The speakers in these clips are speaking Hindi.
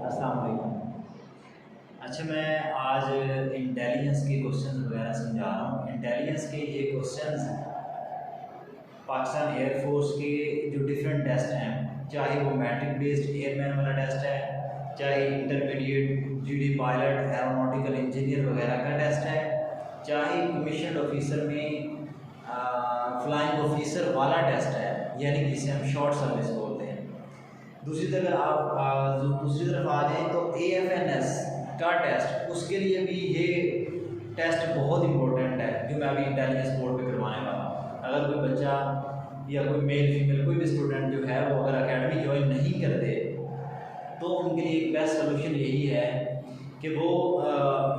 अस्सलाम वालेकुम। अच्छा, मैं आज इंटेलिजेंस के क्वेश्चन वगैरह समझा रहा हूँ। इंटेलिजेंस के ये क्वेश्चंस पाकिस्तान एयरफोर्स के जो डिफरेंट टेस्ट हैं, चाहे वो मैट्रिक बेस्ड एयरमैन वाला टेस्ट है, चाहे intermediate GD pilot aeronautical engineer वगैरह का टेस्ट है, चाहे कमीशन ऑफिसर में फ्लाइंग ऑफिसर वाला टेस्ट है, यानी जिसे हम शॉर्ट सर्विस बोलते हैं। दूसरी तरफ आ जाए तो AFNS का टेस्ट, उसके लिए भी ये टेस्ट बहुत इंपॉर्टेंट है, जो मैं अभी इंटेलिजेंस बोर्ड पे करवाने वाला हूँ। अगर कोई बच्चा या कोई मेल फीमेल कोई भी स्टूडेंट जो है वो अगर एकेडमी ज्वाइन नहीं करते तो उनके लिए एक बेस्ट सोल्यूशन यही है कि वो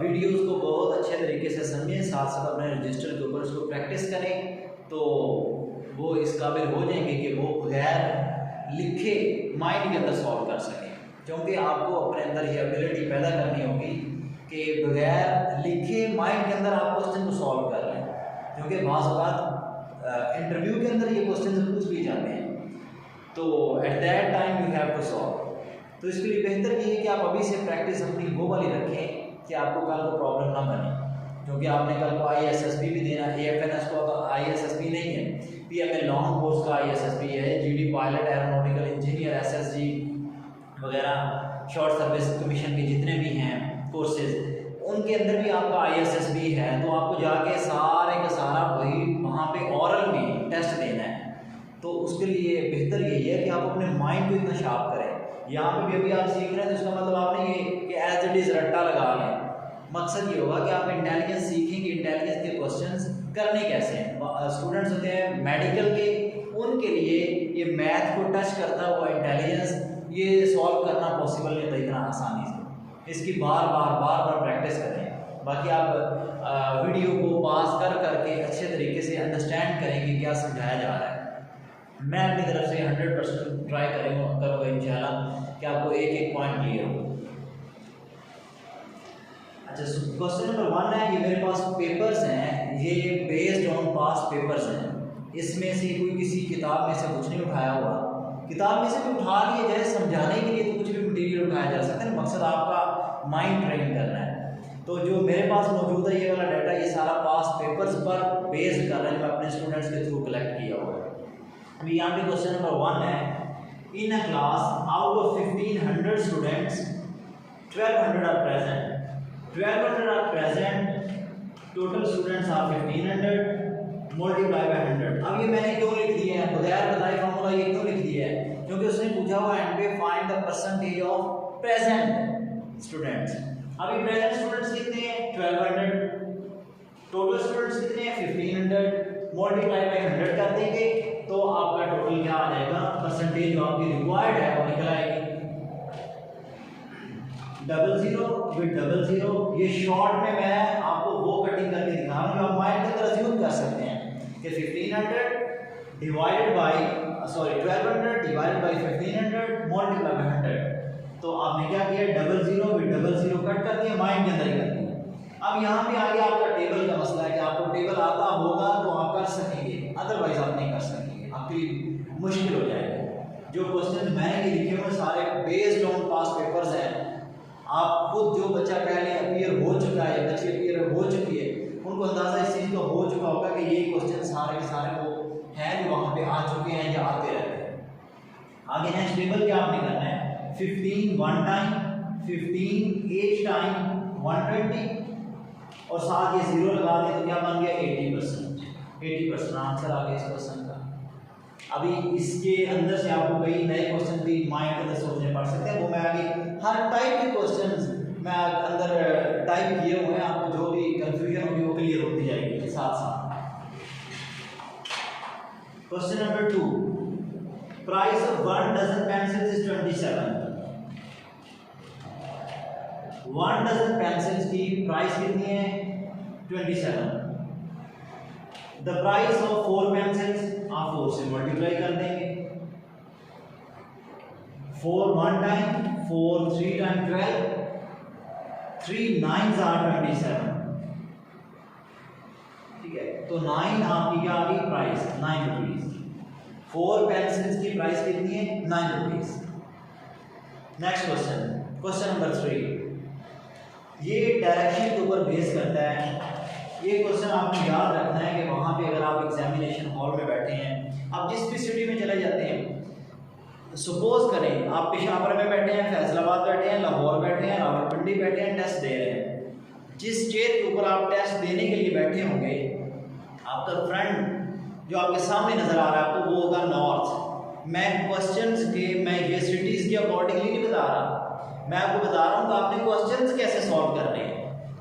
वीडियोस को बहुत अच्छे तरीके से समझें, साथ साथ अपने रजिस्टर के ऊपर उसको प्रैक्टिस करें, तो वो इस काबिल हो जाएंगे कि वो बगैर लिखे माइंड के अंदर सॉल्व कर सकें। क्योंकि आपको अपने अंदर ये एबिलिटी पैदा करनी होगी कि बगैर लिखे माइंड के अंदर आप क्वेश्चन को सॉल्व कर लें, क्योंकि बाज़ औक़ात इंटरव्यू के अंदर ये क्वेश्चन पूछ भी जाते हैं, तो at that time you have to solve. तो इसके लिए बेहतर ये है कि आप अभी से प्रैक्टिस अपनी वो वाली रखें कि आपको कल को प्रॉब्लम ना बने, क्योंकि आपने कल को ISSB भी देना। AFNS को तो ISSB नहीं है, PMA लॉन्ग कोर्स का ISSB है, GD pilot aeronautical engineer SSG वगैरह शॉर्ट सर्विस कमीशन के जितने भी हैं कोर्सेज, उनके अंदर भी आपका ISSB है। तो आपको जाके सारे का सारा वही वहाँ पे ऑरल में टेस्ट देना है। तो उसके लिए बेहतर यही है कि आप अपने माइंड को इतना शार्प करें। यहाँ पे भी अभी आप सीख रहे हैं तो इसका मतलब आपने ये कि एज इट इज़ रट्टा लगा लें। मकसद ये होगा कि आप इंटेलिजेंस सीखेंगे, इंटेलिजेंस के क्वेश्चंस करने कैसे हैं। स्टूडेंट्स होते हैं मेडिकल के, उनके लिए ये मैथ को टच करता हुआ इंटेलिजेंस ये सॉल्व करना पॉसिबल नहीं होता इतना आसानी से। इसकी बार बार प्रैक्टिस करें। बाकी आप वीडियो को पास कर करके अच्छे तरीके से अंडरस्टैंड करें कि क्या समझाया जा रहा है। मैं अपनी तरफ से 100% ट्राई करूँगा इंशाल्लाह कि आपको एक एक पॉइंट क्लियर हो। अच्छा, क्वेश्चन नंबर 1 है, ये मेरे पास पेपर्स हैं, ये बेस्ड ऑन पास पेपर्स हैं। इसमें से कोई किसी किताब में से कुछ नहीं उठाया हुआ, किताब में से भी उठा लिए जाए समझाने के लिए तो कुछ भी मटेरियल उठाया जा सकता है। मकसद आपका माइंड ट्रेन करना है। तो जो मेरे पास मौजूद है ये वाला डाटा, ये सारा पास पेपर्स पर बेस्ड कर रहा है, जो मैं अपने स्टूडेंट्स के थ्रू कलेक्ट किया हुआ है। अभी यहाँ पे क्वेश्चन नंबर 1 है, in a class out of 1500 students 1200 are present, 1200 are present, total students are 1500 multiply by 100। अब ये मैंने क्यों लिख दिया है, बगैर बताए फॉर्मूला ये क्यों लिख दिया है, क्योंकि उसने पूछा हुआ एंड पे find the percentage of present students. अभी प्रेजेंट स्टूडेंट्स कितने हैं 1200, टोटल स्टूडेंट्स कितने हैं 1500, मल्टीप्लाई बाय 100 कर देंगे तो आपका टोटल क्या आ जाएगा, परसेंटेज जो आपकी रिक्वायर्ड है वो निकल आएगी। 00 विद 00, ये शॉर्ट में मैं आपको वो कटिंग करके दिखा रहा हूँ जो आप माइंड के अंदर अज्यूम कर सकते हैं कि 1500 divided by 1200 divided by 1500 multiply by 100। तो आपने क्या किया, 00 विद 00 कट कर दिया, माइंड के अंदर ही कर दिया। अब यहाँ पे आगे आपका टेबल का मसला है कि आपको टेबल आता होगा तो आप कर सकेंगे, अदरवाइज आप नहीं कर सकेंगे, आपके लिए मुश्किल हो जाएगा। जो क्वेश्चन मैंने लिखे हुए सारे बेस्ड ऑन पास पेपर्स हैं। आप खुद जो बच्चा पहले अपीयर हो चुका है, बच्ची अपीयर हो चुकी है, उनको अंदाज़ा इस चीज़ का हो चुका होगा कि ये क्वेश्चन सारे के सारे वो हैं जो वहाँ पे आ चुके हैं या आते रहते हैं। आगे नेक्स्ट टेबल क्या आपने करना है, 15 वन टाइम, 15 एच टाइम 120 और साथ ये 0 लगा दें तो क्या बन गया 80% आंसर आ गया इस क्वेश्चन का। अभी इसके अंदर से आपको कई नए क्वेश्चन भी माइंड के अंदर सोचने पड़ सकते हैं, वो मैं आगे हर टाइप के क्वेश्चंस मैं अंदर टाइप किए हुए हैं, आपको जो भी कंफ्यूजन होगी वो क्लियर होती जाएगी साथ साथ। Question number 2, price of 1 dozen pencils is 27। 1 dozen pencils की प्राइस कितनी है 27। द प्राइस ऑफ 4 पेंसिल्स, आप 4 से मल्टीप्लाई कर देंगे, 4 1 टाइम, 4 3 टाइम 12, 3 9s are 27। ठीक है, तो 9 आपकी क्या आ गई प्राइस 9 रुपीज। 4 पेंसिल्स की प्राइस कितनी है 9 rupees. Next question, question number 3, ये डायरेक्शन के ऊपर बेस करता है। ये क्वेश्चन आपको याद रखना है कि वहाँ पे अगर आप एग्जामिनेशन हॉल में बैठे हैं, आप जिस भी सिटी में चले जाते हैं, सपोज करें आप पेशावर में बैठे हैं, फैसलाबाद बैठे हैं, लाहौर बैठे हैं, रावलपिंडी बैठे हैं, टेस्ट दे रहे हैं। जिस चेयर के ऊपर आप टेस्ट देने के लिए बैठे होंगे, आपका फ्रंट जो आपके सामने नज़र आ रहा है आपको, वो होगा नॉर्थ। मैं क्वेश्चंस के, मैं ये सिटीज़ के अकॉर्डिंगली नहीं बता रहा, मैं आपको बता रहा हूँ कि आपने क्वेश्चंस कैसे सॉल्व करने हैं।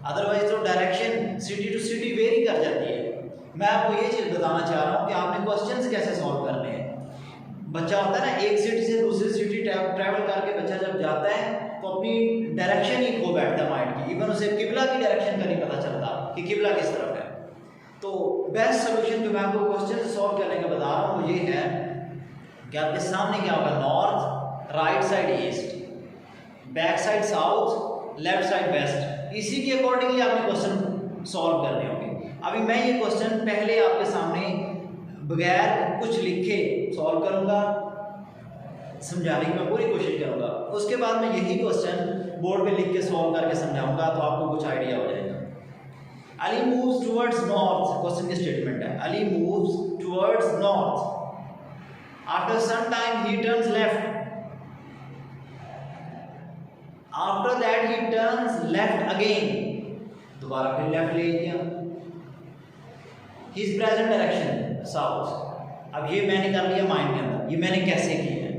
अदरवाइज तो direction city to city vary कर जाती है। मैं आपको ये चीज़ बताना चाह रहा हूँ कि आपने क्वेश्चंस कैसे सॉल्व करने हैं। बच्चा होता है ना, एक सिटी से दूसरी सिटी ट्रैवल करके बच्चा जब जाता है तो अपनी डायरेक्शन ही खो बैठता है माइंड की, इवन उसे किबला की डायरेक्शन का नहीं पता चलता कि किबला किस तरफ है। तो बेस्ट सोल्यूशन जो मैं आपको क्वेश्चन सॉल्व करने का बता रहा हूँ वो ये है कि आपके सामने क्या होगा, north, right side east, back side south, left side west. इसी के अकॉर्डिंगली आपने क्वेश्चन सॉल्व करने होंगे। अभी मैं ये क्वेश्चन पहले आपके सामने बगैर कुछ लिखे सॉल्व करूंगा, समझाने की मैं पूरी कोशिश करूंगा। उसके बाद मैं यही क्वेश्चन बोर्ड पे लिख के सॉल्व करके समझाऊंगा, तो आपको कुछ आइडिया हो जाएगा। Ali moves towards north, question की स्टेटमेंट है, Ali moves towards north, after some time he turns left, after that he turns left again, दोबारा फिर लेफ्ट ले लिया, हिज प्रेजेंट डायरेक्शन साउथ। अब ये मैंने कर लिया माइंड के अंदर, ये मैंने कैसे किया है।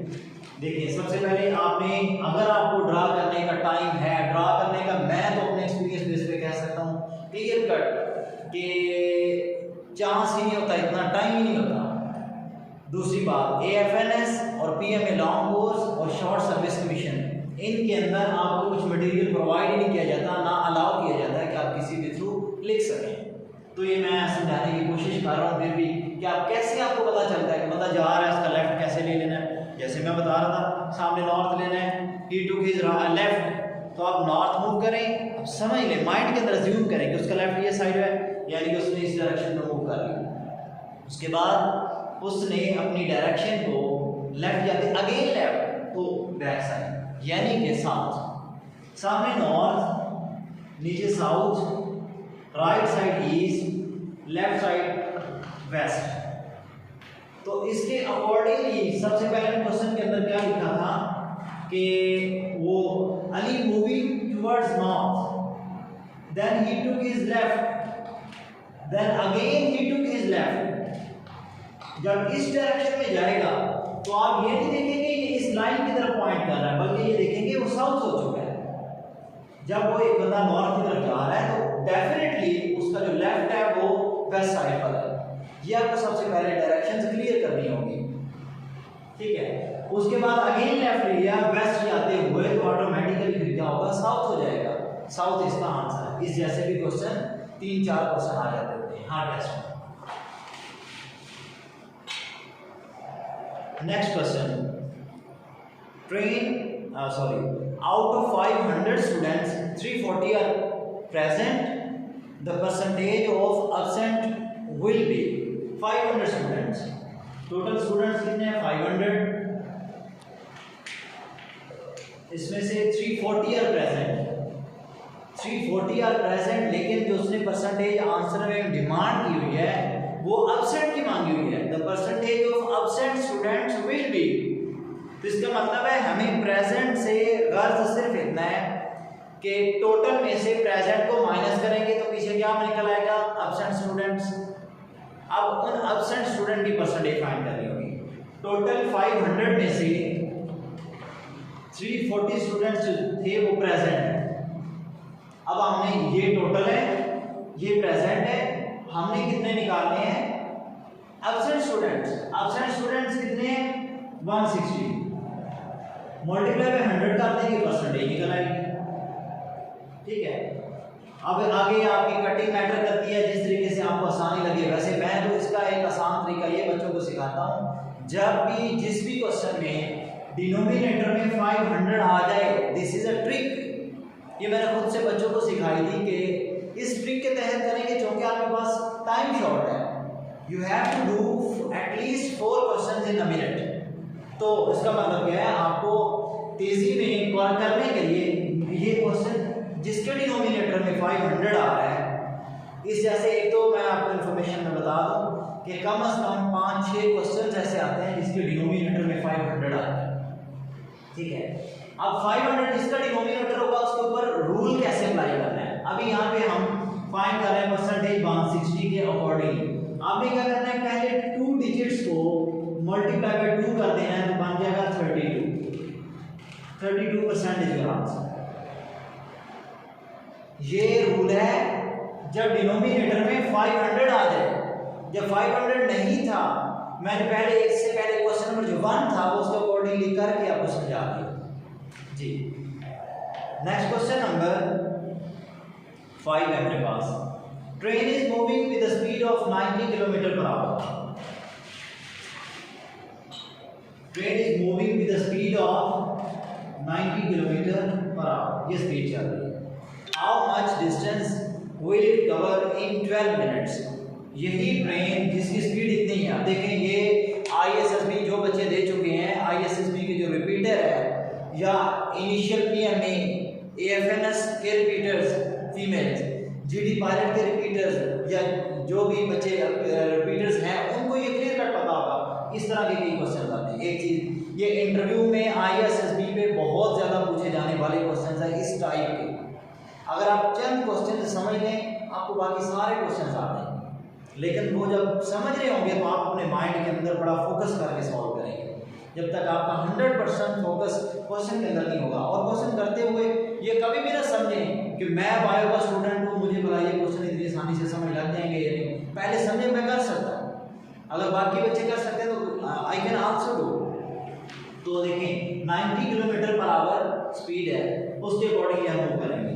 देखिए सबसे पहले आपने, अगर आपको ड्रा करने का टाइम है, ड्रा करने का, मैं तो अपने एक्सपीरियंस बेस पे कह सकता हूँ क्लियर कट कि चांस ही नहीं होता, इतना टाइम ही नहीं होता। दूसरी बात, AFNS और PMA लॉन्ग कोर्स और शॉर्ट सर्विस कमीशन, इनके अंदर आपको कुछ मटेरियल प्रोवाइड ही नहीं किया जाता, ना अलाउ किया जाता है कि आप किसी के थ्रू लिख सकें। तो ये मैं समझाने की कोशिश कर रहा हूँ फिर भी कि आप कैसे, आपको पता चलता है कि बंदा जा रहा है, इसका लेफ्ट कैसे ले लेना है। जैसे मैं बता रहा था, सामने नॉर्थ लेना है, ही टुक हिज लेफ्ट, तो आप नॉर्थ मूव करें, अब समझ लें, माइंड के अंदर अज्यूम करें कि उसका लेफ्ट ये साइड है, यानी कि उसने इस डायरेक्शन में मूव कर लिया। उसके बाद उसने अपनी डायरेक्शन को लेफ्ट जाते अगेन लेफ्ट, तो बैक साइड यानी कि साउथ, सामने नॉर्थ, नीचे south, right side east, left side west. तो इसके अकॉर्डिंगली सबसे पहले क्वेश्चन के अंदर क्या लिखा था कि वो Ali moving towards north, then he took his left, then again he took his left. जब इस डायरेक्शन में जाएगा तो आप ये नहीं देखेंगे कि इस लाइन की तरफ पॉइंट कर रहा है, बल्कि ये देखेंगे वो साउथ हो चुका है। जब वो एक बंदा नॉर्थ की तरफ जा रहा है तो डेफिनेटली उसका जो लेफ्ट है वो वेस्ट साइड पर है। ये आपको सबसे पहले डायरेक्शंस क्लियर करनी होगी, ठीक है। उसके बाद अगेन लेफ्ट लिया, वेस्ट जाते हुए तो ऑटोमेटिकली फिर क्या होगा, साउथ हो जाएगा। साउथ इसका आंसर है। इस जैसे भी क्वेश्चन 3-4 क्वेश्चन आ जाते होते हैं हाँ टेस्ट में। Next question, out of 500 students 340 are present, the percentage of absent will be 500 students, total students कितने हैं 500, इसमें से 340 are present, 340 are present, लेकिन जो उसने परसेंटेज आंसर में डिमांड की हुई है वो absent की मांगी हुई है, the percentage of absent students will be। तो इसका मतलब है हमें प्रेजेंट से गर्ज सिर्फ इतना है कि टोटल में से प्रेजेंट को माइनस करेंगे तो पीछे क्या निकल आएगा, एब्सेंट स्टूडेंट्स। अब उन एब्सेंट स्टूडेंट की परसेंटेज फाइंड करनी होगी। टोटल 500 में से 340 स्टूडेंट्स थे वो प्रेजेंट है। अब हमने ये टोटल है, ये प्रेजेंट है, हमने कितने निकालने हैं एब्सेंट स्टूडेंट्स। एब्सेंट स्टूडेंट्स कितने हैं 160, मल्टीप्लाई बाय 100 कर देंगे परसेंटेज निकल आएगी, ठीक है। अब आगे आपकी कटिंग मैटर करती है, जिस तरीके से आपको आसानी लगे। वैसे मैं तो इसका एक आसान तरीका ये बच्चों को सिखाता हूँ, जब भी जिस भी क्वेश्चन में डिनोमिनेटर में 500 आ जाए, दिस इज अ ट्रिक। ये मैंने खुद से बच्चों को सिखाई थी कि इस ट्रिक के तहत करेंगे क्योंकि आपके पास टाइम शॉर्ट है। You have to do at least 4 question in a minute. तो इसका मतलब क्या है, आपको तेजी में करने के लिए ये क्वेश्चन जिसके डिनोमिनेटर में 500 आ रहा है, इस जैसे एक तो मैं आपको इन्फॉर्मेशन में बता दूं कि कम से कम 5-6 क्वेश्चन ऐसे आते हैं जिसके डिनोमिनेटर में 500 आता है। ठीक है, अब 500 जिसका डिनोमिनेटर होगा उसके ऊपर रूल कैसे अप्लाई करना है। अभी यहाँ पे हम फाइंड कर रहे हैं परसेंटेज 160 के अकॉर्डिंग। आपने क्या करना है, पहले 2 डिजिट्स को मल्टीप्लाई बाय 2 कर देना है तो बन जाएगा 32% इज योर आंसर। ये रूल है जब डिनोमिनेटर में 500 आ जाए। जब 500 नहीं था, मैंने पहले इससे पहले क्वेश्चन नंबर जो 1 था वो उसके अकॉर्डिंगली करके आपको समझा दिया जी। नेक्स्ट क्वेश्चन नंबर 5 है मेरे पास। Train is moving with the speed of 90 kilometre per hour. Train is moving with the speed of 90 kilometre per hour, ये स्पीड चल रही है। How much distance will it cover in 12 minutes. यही ट्रेन जिसकी स्पीड इतनी है, देखें ये ISSB जो बच्चे दे चुके हैं, ISSB के जो रिपीटर है या इनिशियल PMA, AFNS के रिपीटर्स फीमेल्स, GD पायलट के रिपीटर्स या जो भी बच्चे रिपीटर्स हैं उनको ये क्लियर कट पता होगा। इस तरह के कई क्वेश्चन आते हैं। एक चीज़ ये इंटरव्यू में ISSB पे बहुत ज़्यादा पूछे जाने वाले क्वेश्चन है इस टाइप के। अगर आप चंद क्वेश्चन समझ लें आपको बाकी सारे क्वेश्चन आ जाएंगे, लेकिन वो जब समझ रहे होंगे तो आप अपने माइंड के अंदर बड़ा फोकस करके सॉल्व करेंगे। जब तक आपका 100% फोकस क्वेश्चन के अंदर नहीं होगा, और क्वेश्चन करते हुए ये कभी भी ना समझें कि मैं बायो का स्टूडेंट हूँ, मुझे पता ये क्वेश्चन इतनी आसानी से समझ लग जाएंगे या नहीं। पहले समझे मैं कर सकता हूँ, अगर बाकी बच्चे कर सकते हैं तो आई कैन आल्सो डू। तो देखें 90 किलोमीटर पर आवर स्पीड है, उसके अकॉर्डिंग हम मूव करेंगे।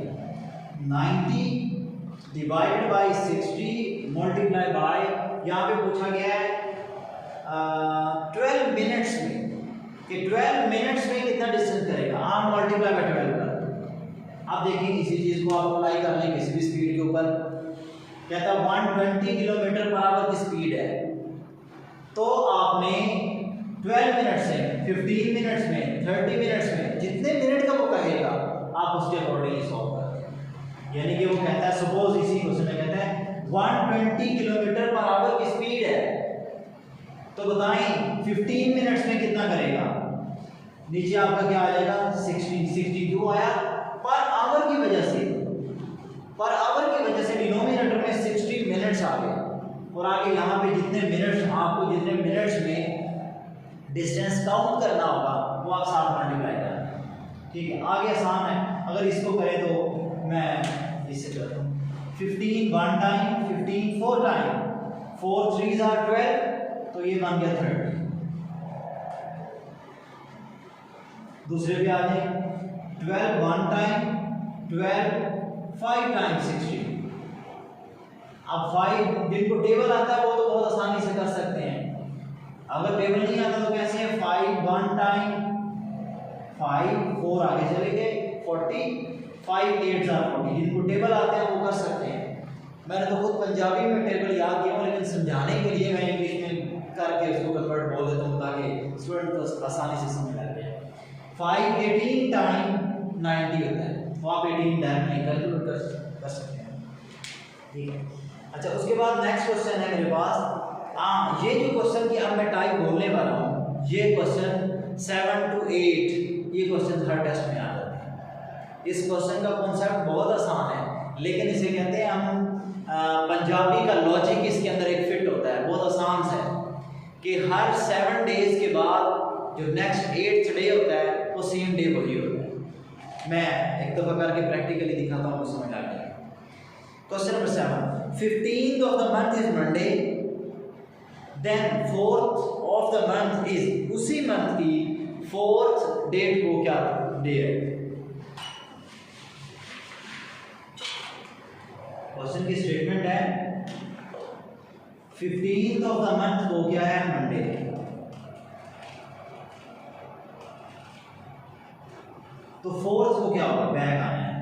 90 डिवाइडेड बाई 60 मल्टीप्लाई बाय, यहाँ पे पूछा गया है 12 मिनट्स में कि 12 मिनट्स में कितना डिस्टेंस करेगा। आप मल्टीप्लाई बाय 12 कर, आप देखिए इसी चीज़ को आप अप्लाई कर लें किसी भी स्पीड के ऊपर। कहता 120 किलोमीटर पर आवर की स्पीड है, तो आपने 12 मिनट्स में, 15 मिनट्स में, 30 मिनट्स में, जितने मिनट का वो कहेगा आप उसके अकॉर्डिंगली सॉल्व कर। यानी कि वो कहता है, सपोज इसी क्वेश्चन में कहता है 120 किलोमीटर पर आवर की स्पीड है, तो बताएं 15 मिनट्स में कितना करेगा। नीचे आपका क्या आ जाएगा, 62 आया। पर आवर की वजह से डिनोमिनेटर में 60 मिनट्स आ गए, और आगे यहाँ पे जितने मिनट्स आपको जितने मिनट्स में डिस्टेंस काउंट करना होगा वो आप साथ मल्टीप्लाई करें। ठीक है, आगे आसान है। अगर इसको करें तो मैं इससे करता हूँ 15 1 टाइम, 15 4 टाइम, 4 3s are 12, तो ये बन गया 30। दूसरे पे आ जाए 12 1 टाइम, 12 5 टाइम 60। अब 5 जिनको टेबल आता है वो तो बहुत आसानी से कर सकते हैं। अगर टेबल नहीं आता तो कैसे है, 5 1 टाइम 5 4 आगे चले गए 40, 5 8s are 40। जिनको टेबल आते हैं वो कर सकते हैं। मैंने तो खुद पंजाबी में टेबल याद किया, लेकिन समझाने के लिए मैं इंग्लिश में करके उसको कन्वर्ट बोल देता हूँ ताकि स्टूडेंट को आसानी से समझ आ जाए। 5 18 टाइम 90 होता है, तो आप 18 डायरेक्ट नहीं कैलकुलेट कर सकते हैं। ठीक है, अच्छा उसके बाद नेक्स्ट क्वेश्चन है मेरे पास। हाँ, ये जो क्वेश्चन की अब मैं टाइप बोलने वाला हूँ, ये क्वेश्चन 7 to 8 ये क्वेश्चन हर टेस्ट में आ जाते हैं। इस क्वेश्चन का कॉन्सेप्ट बहुत आसान है, लेकिन इसे कहते हैं हम पंजाबी का लॉजिक इसके अंदर एक फिट होता है। बहुत आसान सा है कि हर 7 डेज के बाद जो नेक्स्ट 8th डे होता है वो सेम डे वही होता है। मैं एक दफ़ा करके प्रैक्टिकली दिखाता हूँ, समझ आ जाएगा। Question number 7, 15th of the month is Monday, then 4th of the month is, उसी मंथ की 4th डेट को क्या डे है। क्वेश्चन की स्टेटमेंट है 15th ऑफ द मंथ को क्या है, मंडे। तो 4th को क्या होगा, बैक आना है।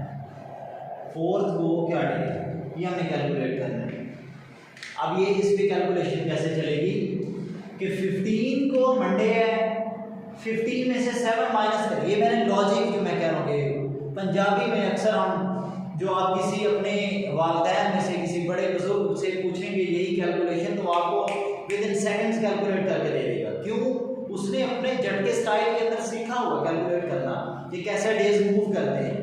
4th को क्या डे, ये हमने कैलकुलेट करना है। अब ये इस पे कैलकुलेशन कैसे चलेगी कि 15 को मंडे है, 15 में से 7 माइनस करें। ये मैंने लॉजिक जो मैं कह रहा हूँ कि पंजाबी में अक्सर हम जो आप किसी अपने वालिदैन में से किसी बड़े बुजुर्ग से पूछेंगे यही कैलकुलेशन तो आपको विद इन सेकंड्स कैलकुलेट करके दे देगा। क्यों? उसने अपने झटके स्टाइल के अंदर सीखा हुआ कैलकुलेट करना कि कैसे डेज मूव करते हैं।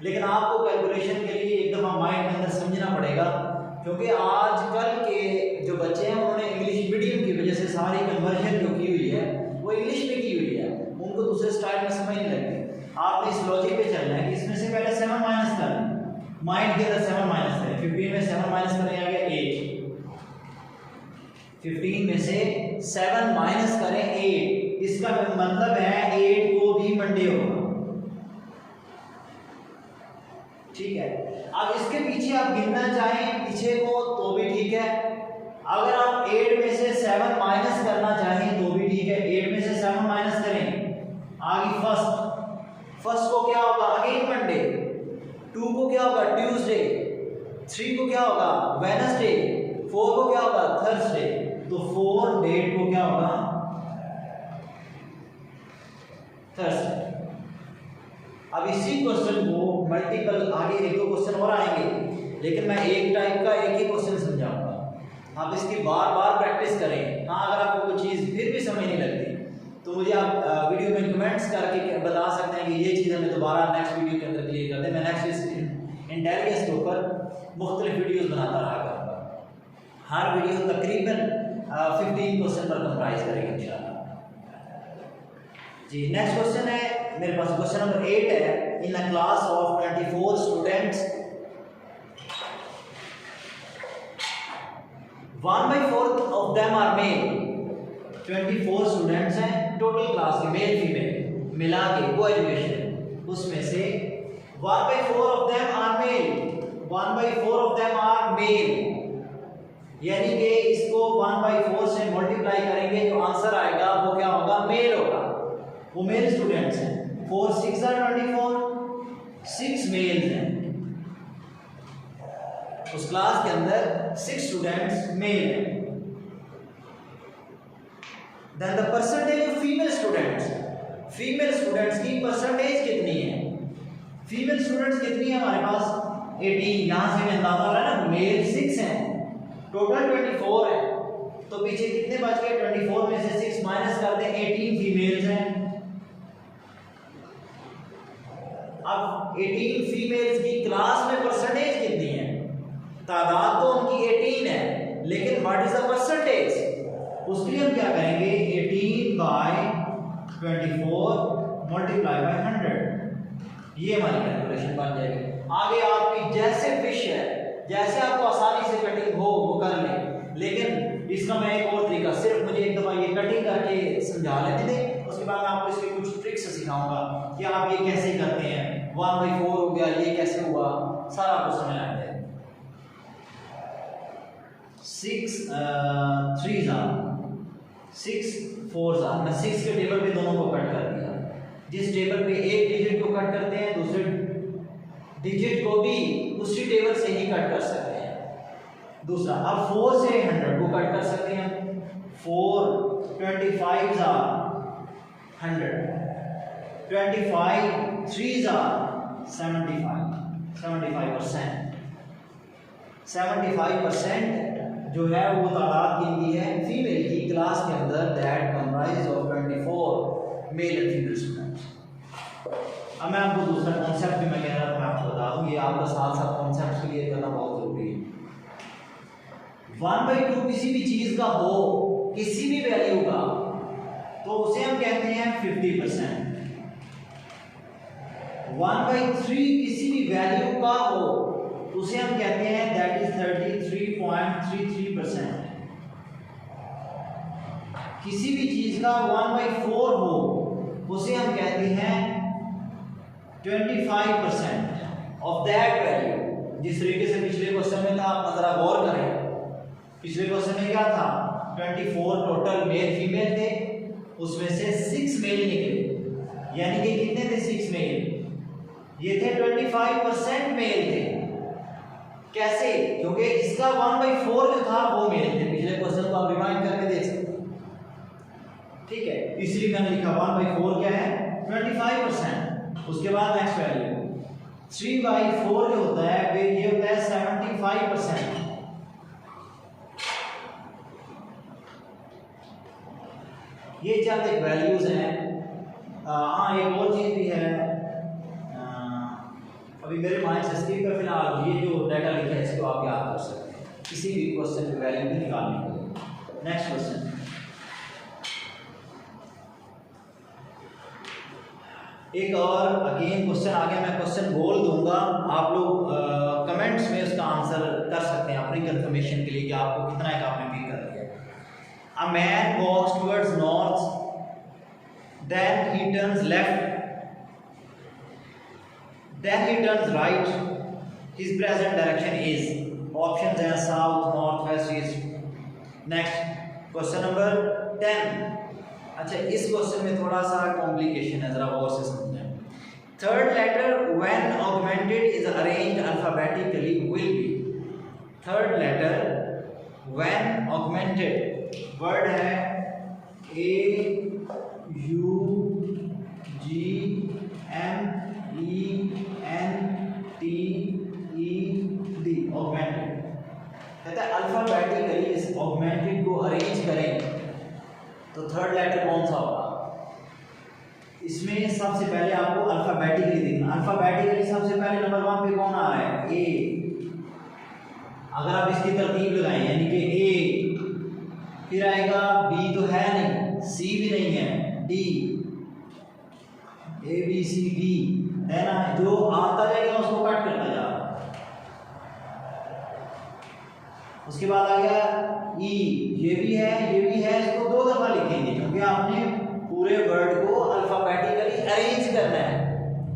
लेकिन आपको कैलकुलेशन के लिए एक दफ़ा माइंड के अंदर समझना पड़ेगा, क्योंकि आजकल के जो बच्चे हैं उन्होंने इंग्लिश मीडियम की वजह से सारी कन्वर्जन जो की हुई है वो इंग्लिश में की हुई है, उनको दूसरे स्टाइल में समझ नहीं लगती। आपने इस लॉजिक पे चलना है कि इसमें से पहले 7 माइनस करना, माइंड के अंदर 7 माइनस करें। 15 में 7 माइनस करें आ गया 8। 15 में से 7 माइनस करें 8, इसका मतलब है 8 को भी मंडे होगा। ठीक है, अब इसके पीछे आप गिनना चाहें पीछे को तो भी ठीक है। अगर आप 8 में से 7 माइनस करना चाहें तो भी ठीक है। 8 में से 7 माइनस करें आगे फर्स्ट को क्या होगा अगेन मंडे, 2 को क्या होगा ट्यूसडे, 3 को क्या होगा वेडनेसडे, 4 को क्या होगा थर्सडे। तो 4 डेट को क्या होगा थर्सडे। अब इसी क्वेश्चन को मल्टीपल आगे 1-2 क्वेश्चन और आएंगे, लेकिन मैं एक टाइप का एक ही क्वेश्चन समझाऊंगा। आप इसकी बार बार प्रैक्टिस करें। हाँ, अगर आपको कोई चीज़ फिर भी समझ नहीं लगती तो मुझे आप वीडियो में कमेंट्स करके बता सकते हैं कि ये चीज़ हमें दोबारा नेक्स्ट वीडियो के अंदर क्लियर कर दें। मैं नेक्स्ट इस इंटेलिजेंस के ऊपर मुख्तलिफ वीडियोज़ बनाता रहा करूँगा। हर वीडियो तकरीबन 15 क्वेश्चन पर कंप्राइज करेंगे इंशाल्लाह। जी, नेक्स्ट क्वेश्चन है मेरे पास, क्वेश्चन नंबर 8 है। In a class of 24 students 1/4 of them are male. 24 students हैं टोटल क्लास के, मेल फीमेल मिला के को एजुकेशन, उसमें से 1/4 of them are male, 1/4 of them are male, यानी कि इसको 1/4 से मल्टीप्लाई करेंगे जो आंसर आएगा वो क्या होगा मेल होगा। वो मेल स्टूडेंट्स हैं। 4 6 are 24, 6 मेल्स हैं उस क्लास के अंदर, 6 स्टूडेंट्स मेल हैं। Then the percentage of female students, female students की परसेंटेज कितनी है? फीमेल स्टूडेंट्स कितनी है हमारे पास 18। यहां से हमें अंदाजा हो रहा है ना, मेल 6 हैं, टोटल 24 है, तो पीछे कितने बच गए? 24 में से 6 माइनस कर दें, 18 फीमेल्स हैं। अब 18 फीमेल्स की क्लास में परसेंटेज कितनी है? तादाद तो उनकी 18 है, लेकिन व्हाट इज द परसेंटेज? उसके लिए हम क्या करेंगे? 18/24 मल्टीप्लाई बाय 100, ये हमारी कैलकुलेशन बन जाएगी। आगे आपकी जैसे फिश है, जैसे आपको आसानी से कटिंग हो वो कर लें, लेकिन इसका मैं एक और तरीका, सिर्फ मुझे एक दफ़ा ये कटिंग करके समझा लेते थे, उसके बाद मैं आपको इसके कुछ ट्रिक्स सिखाऊंगा कि आप ये कैसे करते हैं। 1/4 हो गया, ये कैसे हुआ, सारा आपको समझ आ जाएगा। 6 3s are 6 4s are, मैं 6 के टेबल पे दोनों को कट कर दिया। जिस टेबल पे एक डिजिट को कट करते हैं दूसरे डिजिट को भी उसी टेबल से ही कट कर सकते हैं। दूसरा, अब 4 से 100 को कट कर सकते हैं। 4 25s are 100, 25 3s are 75%। 75% जो है वो तादाद किनकी है? फीमेल की क्लास के अंदर, that comprise of 24 male and female students. अब मैं आपको दूसरा कॉन्सेप्ट भी मैं कह रहा था, मैं आपको बता दूं, ये आपका साथ साथ कॉन्सेप्ट क्लियर करना बहुत जरूरी है। 1/2 किसी भी चीज का हो, किसी भी वैल्यू का, तो उसे हम कहते हैं 50%। 1/3 किसी भी वैल्यू का हो उसे हम कहते हैं दैट इज 33.33%। किसी भी चीज का 1/4 हो उसे हम कहते हैं 25% ऑफ दैट वैल्यू। जिस तरीके से पिछले क्वेश्चन में था, आप जरा गौर करें, पिछले क्वेश्चन में क्या था? 24 टोटल मेल फीमेल थे, उसमें से 6 मेल निकले, यानी कि कितने थे? 6 मेल। ये थे 25% मेल थे। कैसे? क्योंकि इसका 1/4 जो था वो मेल थे। पिछले क्वेश्चन को आप रिवाइंड करके देख सकते हैं। ठीक है, इसलिए मैंने लिखा 1/4 क्या है 25%। उसके बाद नेक्स्ट वैल्यू 3/4 जो होता है वे ये होता है 75%। ये चंद एक वैल्यूज हैं। हाँ एक और चीज भी है, अभी मेरे माइंड से स्क्रीन पर फिलहाल ये जो डाटा लिखा है इसको आप याद कर सकते हैं किसी भी क्वेश्चन की वैल्यू भी निकालने के लिए। नेक्स्ट क्वेश्चन, एक और अगेन क्वेश्चन आ गया, मैं क्वेश्चन बोल दूंगा, आप लोग कमेंट्स में उसका आंसर कर सकते हैं अपनी कंफर्मेशन के लिए कि आपको कितना एक आपने पिक कर लिया। A man walks towards north, then he turns left, then he turns right, his present direction is, options are south, north, west, east। next question number 10। अच्छा इस क्वेश्चन में थोड़ा सा कॉम्प्लिकेशन है, जरा गौर से समझें। Third letter when augmented is arranged alphabetically will be, third letter when augmented, word है AUGMENTED, augmented। कहता है अल्फाबेटिकली इस ऑगमेंटेड को अरेंज करें तो थर्ड लेटर कौन सा होगा। इसमें सबसे पहले आपको अल्फाबेटिकली देखना, अल्फाबेटिकली सबसे पहले नंबर 1 पे कौन आ रहा है ए। अगर आप इसकी तरतीब लगाएं यानी कि ए, फिर आएगा बी तो है नहीं, सी भी नहीं है, D, A B C D है ना, जो आता जाएगा उसको कट करता जा। उसके बाद आ गया ई, ये भी है ये भी है, इसको 2 दफा लिखेंगे क्योंकि आपने पूरे वर्ड को अल्फाबेटिकली अरेंज करना है।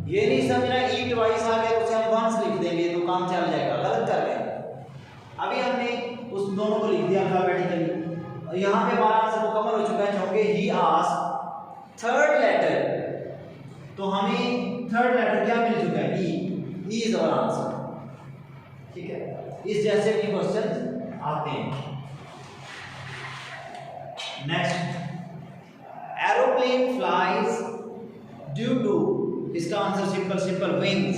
ये नहीं समझना ई ट्वाइस आ गया उसे हम वंस लिख देंगे तो काम चल जाएगा, गलत कर देंगे। अभी हमने उस दोनों को लिख दिया अल्फाबेटिकली, यहाँ पे हमारा आंसर मुकम्मल हो चुका है क्योंकि ही आस्क्ड थर्ड लेटर, तो हमें थर्ड लेटर क्या मिल चुका है ई इज आवर आंसर। ठीक है, इस जैसे भी क्वेश्चन आते हैं। Next, aeroplane flies due to, इसका आंसर सिंपल विंग्स।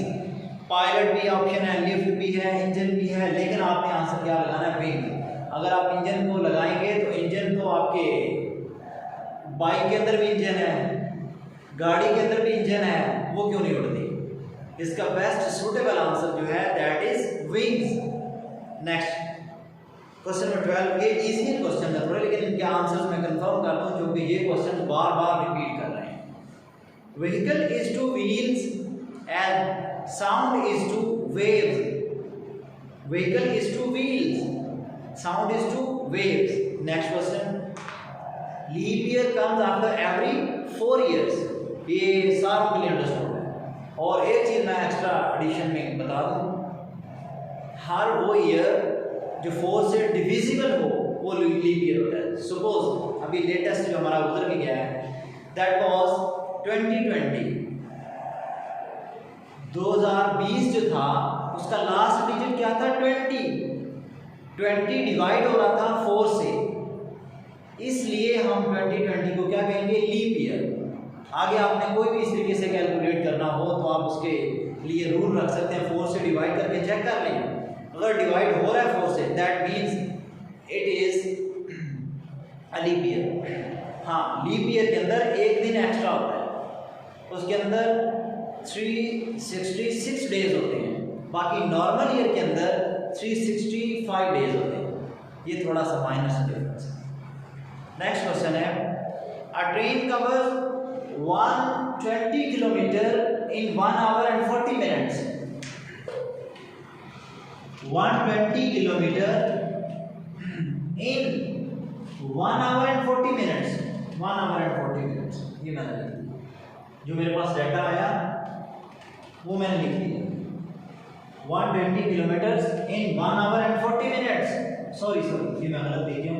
पायलट भी ऑप्शन है, लिफ्ट भी है, इंजन भी है, लेकिन आपने आंसर क्या लगाना है विंग। अगर आप इंजन को लगाएंगे तो इंजन तो आपके बाइक के अंदर भी इंजन है, गाड़ी के अंदर भी इंजन है, वो क्यों नहीं उड़ती। इसका बेस्ट सूटेबल आंसर जो है that is wings. Next question number 12, ये इजी क्वेश्चन है थोड़े, लेकिन इनके आंसर्स मैं कंफर्म कर दूं क्योंकि ये क्वेश्चन बार बार रिपीट कर रहे हैं। Vehicle is to wheels and sound is to waves. Vehicle is to wheels, sound is to waves. Next question, leap year comes after every 4 years। ये सारों के लिए अंडरस्टूड है। और एक चीज मैं एक्स्ट्रा एडिशन में बता दूं, हर वो ईयर जो 4 से डिविजिबल हो वो लीप ईयर होता है। सपोज अभी लेटेस्ट जो हमारा उधर भी गया है दैट वाज 2020, 2020 जो था उसका लास्ट डिजिट क्या था 20 डिवाइड हो रहा था 4 से, इसलिए हम 2020 को क्या कहेंगे लीप ईयर। आगे आपने कोई भी इस तरीके से कैलकुलेट करना हो तो आप उसके लिए रूल रख सकते हैं, 4 से डिवाइड करके चेक कर लें। अगर डिवाइड हो रहा है 4 से that means it is a leap year. हाँ, लीप ईयर के अंदर एक दिन एक्स्ट्रा होता है, उसके अंदर 366 डेज होते हैं, बाकी नॉर्मल ईयर के अंदर 365 डेज होते हैं। ये थोड़ा सा माइनर सा डिफरेंस है। नेक्स्ट क्वेश्चन है, अ train covers 120 kilometre in 1 hour and 40 minutes। 120 kilometre in 1 hour and 40 minutes। 1 hour and 40 minutes ये मैंने लिख दिया, जो मेरे पास डाटा आया वो मैंने लिख दिया। 120 kilometre in 1 hour and 40 minutes। Sorry ये मैं गलत लिख दिया।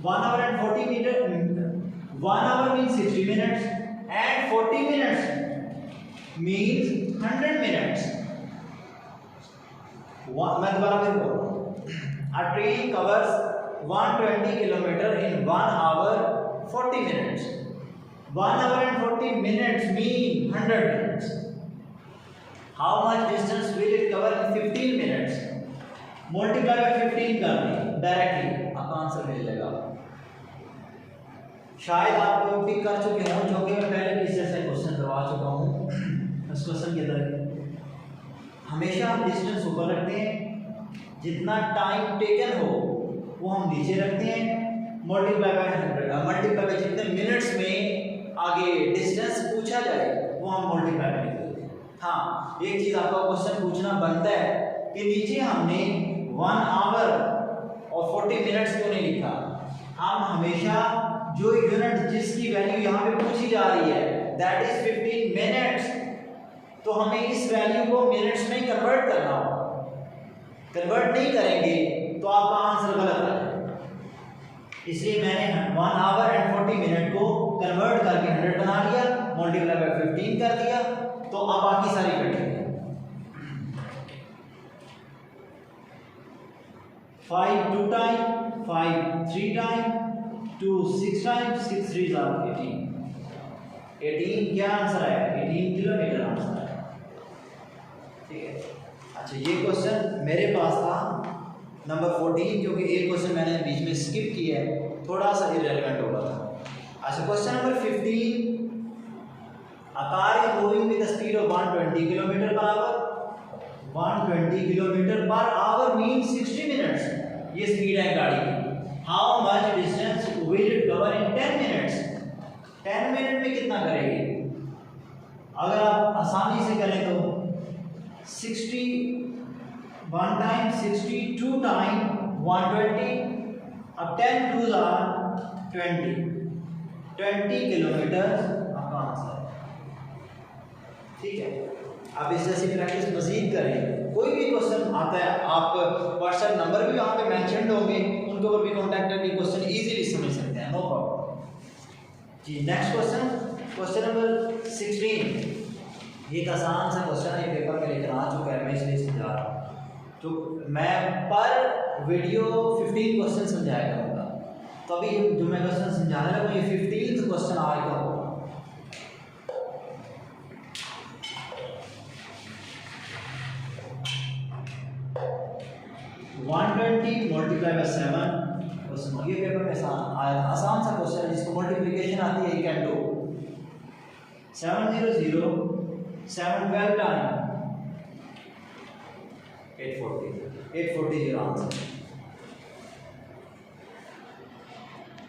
1 hour and 40 minutes, 1 hour means 60 minutes and 40 minutes means 100 minutes। मैं दोबारा फिर बोल रहा हूँ, a train covers 120 kilometre in 1 hour 40 minutes। 1 hour and 40 minutes mean 100 minutes. How much distance will it cover in 15 minutes? Multiply by 15 कर दें डायरेक्टली, आपका आंसर मिल जाएगा। शायद आप पिक कर चुके हों, जो कि मैं पहले भी इस जैसा क्वेश्चन करवा चुका हूँ। इस क्वेश्चन के अंदर हमेशा हम डिस्टेंस ऊपर रखते हैं, जितना टाइम टेकन हो वो हम नीचे रखते हैं, मल्टीप्लाई बाय 100, मल्टीप्लाई बाय जितने मिनट्स में आगे डिस्टेंस पूछा जाए वो हम मल्टीप्लाई बाय करते हैं। हाँ, एक चीज़ आपका क्वेश्चन पूछना बनता है कि नीचे हमने 1 आवर और 40 मिनट्स क्यों नहीं लिखा। हम हमेशा जो यूनिट जिसकी वैल्यू यहाँ पे पूछी जा रही है दैट इज 15 मिनट्स, तो हमें इस वैल्यू को मिनट्स में कन्वर्ट करना होगा। कन्वर्ट नहीं करेंगे तो आपका आंसर गलत आ जाएगा। इसलिए मैंने 1 आवर एंड 40 मिनट को कन्वर्ट करके 100 बना लिया, मल्टीप्लाई बाय 15 कर दिया, तो अब बाकी सारी कट गई। 5 2 टाइम, 5 3 टाइम, 2 6 टाइम, 6 3 are 18। 18 क्या आंसर आया? 18 किलोमीटर आंसर आया। ठीक है। अच्छा, ये क्वेश्चन मेरे पास था नंबर 14, क्योंकि एक क्वेश्चन मैंने बीच में स्किप किया है, थोड़ा सा इररिलेवेंट हो रहा था। अच्छा, question number 15, a car is moving with a speed of 120 kilometre per our. 120 kilometre per our means 60 minutes, ये स्पीड है गाड़ी की। How much distance will it cover in 10 minutes? 10 minute में कितना करेगी? अगर आप आसानी से करें तो 60 1 टाइम, 60 2 टाइम 120, अब 10 2s are 20 किलोमीटर आपका आंसर है। ठीक है। आप इस जैसी प्रैक्टिस मजीद करें। कोई भी क्वेश्चन आता है, आप व्हाट्सएप नंबर भी वहाँ पे मेंशन होंगे, उनके ऊपर भी कांटेक्ट करके क्वेश्चन इजीली समझ सकते हैं, नो प्रॉब्लम। जी, नेक्स्ट क्वेश्चन, क्वेश्चन नंबर 16। ये एक आसान सा क्वेश्चन है, पेपर में लेकर आ चुका है, मैं इसलिए समझा रहा हूँ। तो मैं पर वीडियो 15 क्वेश्चन समझाया करूँगा, तो अभी जो मैं क्वेश्चन समझाने लगा ये 15th क्वेश्चन आज का होगा। मल्टीप्लाई बाय 7 क्वेश्चन, ये पेपर में आसान सा क्वेश्चन है जिसको मल्टीप्लिकेशन आती है, you can do. 700 7 12 time 840 answer.